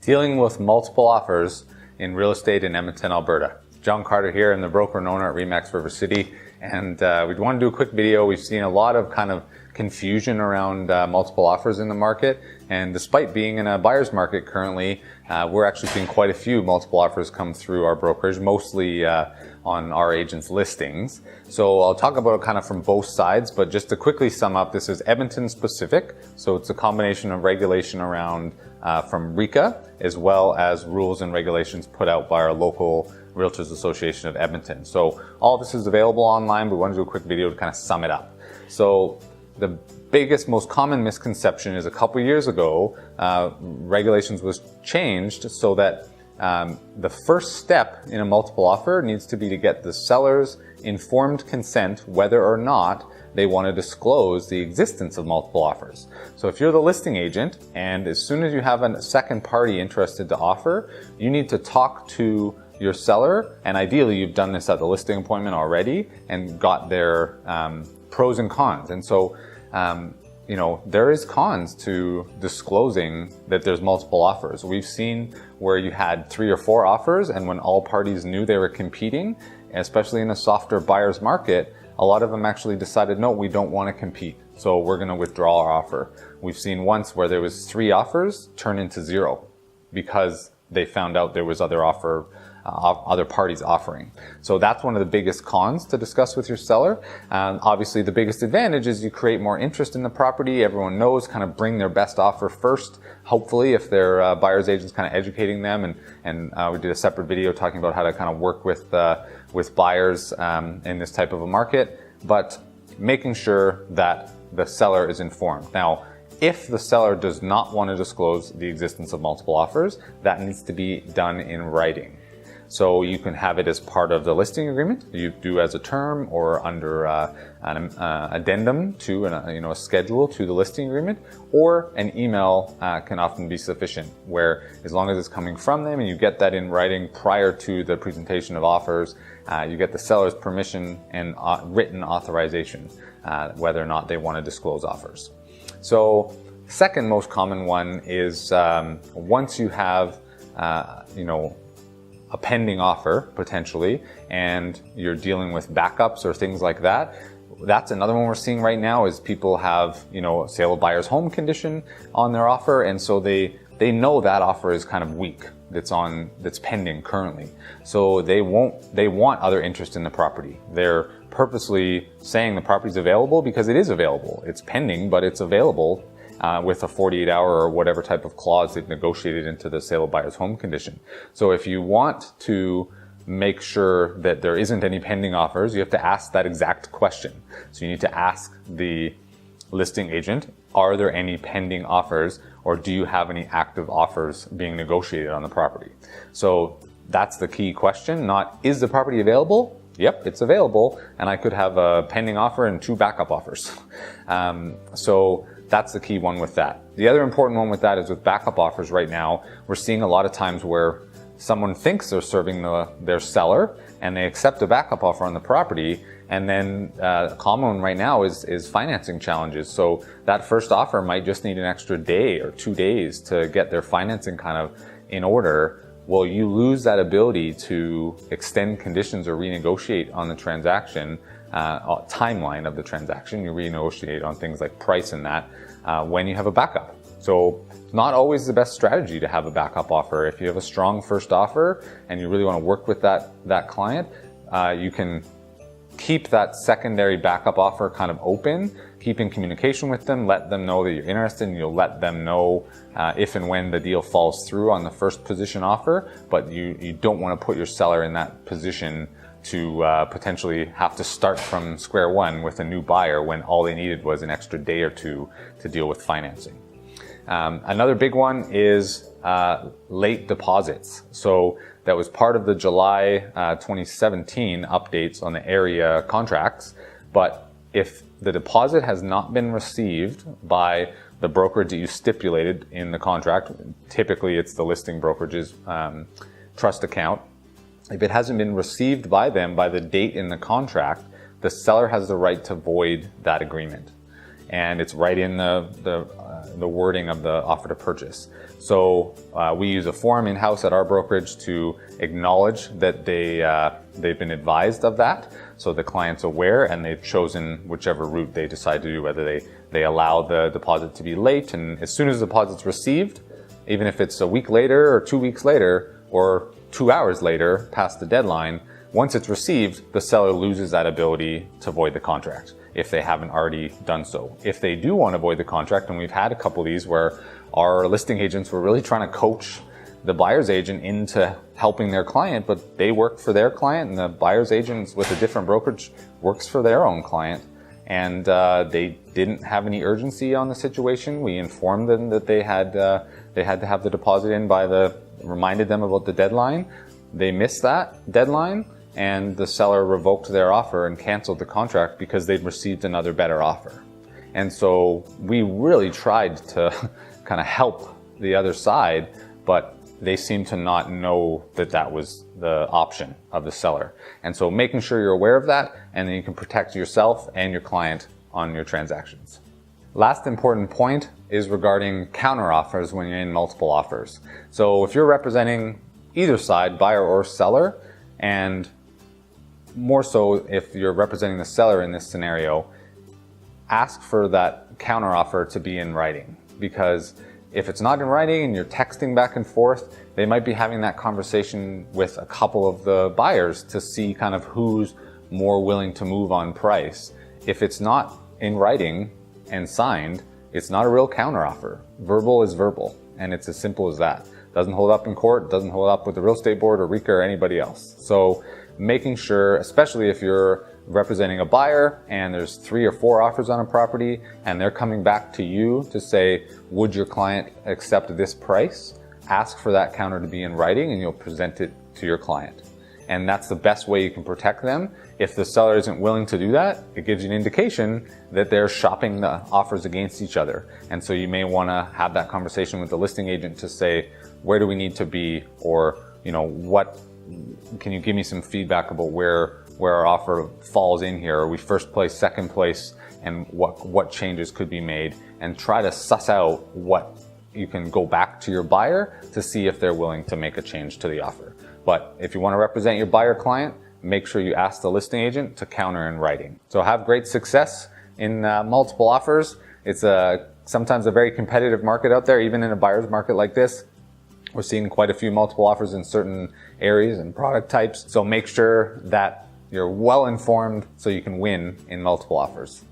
Dealing with multiple offers in real estate in Edmonton, Alberta. John Carter here, I'm the broker and owner at RE/MAX River City, and we want to do a quick video. We've seen a lot of kind of confusion around multiple offers in the market, and despite being in a buyer's market currently, we're actually seeing quite a few multiple offers come through our brokerage, mostly on our agents' listings. So I'll talk about it kind of from both sides, but just to quickly sum up, this is Edmonton specific, so it's a combination of regulation around from RECA, as well as rules and regulations put out by our local Realtors Association of Edmonton. So all this is available online, but we want to do a quick video to kind of sum it up. So the biggest, most common misconception is a couple years ago, regulations was changed so that the first step in a multiple offer needs to be to get the seller's informed consent whether or not they want to disclose the existence of multiple offers. So if you're the listing agent and as soon as you have a second party interested to offer, you need to talk to your seller, and ideally you've done this at the listing appointment already and got their pros and cons. And so you know, there is cons to disclosing that there's multiple offers. We've seen where you had 3 or 4 offers, and when all parties knew they were competing, especially in a softer buyer's market, a lot of them actually decided, no, we don't want to compete, so we're going to withdraw our offer. We've seen once where there was 3 offers turn into 0 because they found out there was other parties offering. So that's one of the biggest cons to discuss with your seller. Obviously, the biggest advantage is you create more interest in the property. Everyone knows, kind of bring their best offer first. Hopefully, if their buyer's agent's kind of educating them, and we did a separate video talking about how to kind of work with buyers in this type of a market, but making sure that the seller is informed. Now, if the seller does not want to disclose the existence of multiple offers, that needs to be done in writing. So you can have it as part of the listing agreement, you do as a term or under an addendum to a schedule to the listing agreement, or an email can often be sufficient, where as long as it's coming from them and you get that in writing prior to the presentation of offers, you get the seller's permission and written authorization whether or not they want to disclose offers. So second most common one is once you have a pending offer potentially, and you're dealing with backups or things like that. That's another one we're seeing right now is people have, sale of buyer's home condition on their offer, and so they know that offer is kind of weak, that's pending currently. So they want other interest in the property. They're purposely saying the property's available because it is available. It's pending, but it's available with a 48-hour or whatever type of clause they've negotiated into the sale of buyer's home condition. So if you want to make sure that there isn't any pending offers, you have to ask that exact question. So you need to ask the listing agent, are there any pending offers, or do you have any active offers being negotiated on the property? So that's the key question, not is the property available? Yep, it's available, and I could have a pending offer and 2 backup offers. So that's the key one with that. The other important one with that is with backup offers right now, we're seeing a lot of times where someone thinks they're serving their seller and they accept a backup offer on the property, and then a common one right now is financing challenges. So that first offer might just need an extra day or 2 days to get their financing kind of in order. Well, you lose that ability to extend conditions or renegotiate on the transaction, timeline of the transaction. You renegotiate on things like price and that when you have a backup. So it's not always the best strategy to have a backup offer. If you have a strong first offer and you really want to work with that client, you can keep that secondary backup offer kind of open, keep in communication with them, let them know that you're interested, and you'll let them know if and when the deal falls through on the first position offer, but you don't want to put your seller in that position to potentially have to start from square one with a new buyer when all they needed was an extra day or 2 to deal with financing. Another big one is late deposits. So that was part of the July 2017 updates on the area contracts, but if the deposit has not been received by the brokerage that you stipulated in the contract, typically it's the listing brokerage's trust account, if it hasn't been received by them by the date in the contract, the seller has the right to void that agreement. and it's right in the wording of the offer to purchase. So we use a form in-house at our brokerage to acknowledge that they've been advised of that, so the client's aware and they've chosen whichever route they decide to do, whether they allow the deposit to be late, and as soon as the deposit's received, even if it's a week later or 2 weeks later or 2 hours later past the deadline, once it's received, the seller loses that ability to void the contract if they haven't already done so. If they do want to void the contract, and we've had a couple of these where our listing agents were really trying to coach the buyer's agent into helping their client, but they work for their client and the buyer's agent with a different brokerage works for their own client, and they didn't have any urgency on the situation. We informed them that they had to have the deposit in reminded them about the deadline. They missed that deadline, and the seller revoked their offer and canceled the contract because they'd received another better offer. And so we really tried to kind of help the other side, but they seem to not know that that was the option of the seller. And so making sure you're aware of that, and then you can protect yourself and your client on your transactions. Last important point is regarding counteroffers when you're in multiple offers. So if you're representing either side, buyer or seller, and more so if you're representing the seller in this scenario, ask for that counteroffer to be in writing, because if it's not in writing and you're texting back and forth, they might be having that conversation with a couple of the buyers to see kind of who's more willing to move on price. If it's not in writing and signed, it's not a real counteroffer. Verbal is verbal, and it's as simple as that. Doesn't hold up in court, doesn't hold up with the real estate board or RECA or anybody else. So making sure, especially if you're representing a buyer and there's 3 or 4 offers on a property and they're coming back to you to say, would your client accept this price? Ask for that counter to be in writing and you'll present it to your client. And that's the best way you can protect them. If the seller isn't willing to do that, it gives you an indication that they're shopping the offers against each other. And so you may want to have that conversation with the listing agent to say, where do we need to be? Or, what can you give me some feedback about where our offer falls in here? Are we first place, second place, and what changes could be made? And try to suss out what you can go back to your buyer to see if they're willing to make a change to the offer. But if you want to represent your buyer client, make sure you ask the listing agent to counter in writing. So have great success in multiple offers. It's sometimes a very competitive market out there, even in a buyer's market like this. We're seeing quite a few multiple offers in certain areas and product types. So make sure that you're well informed so you can win in multiple offers.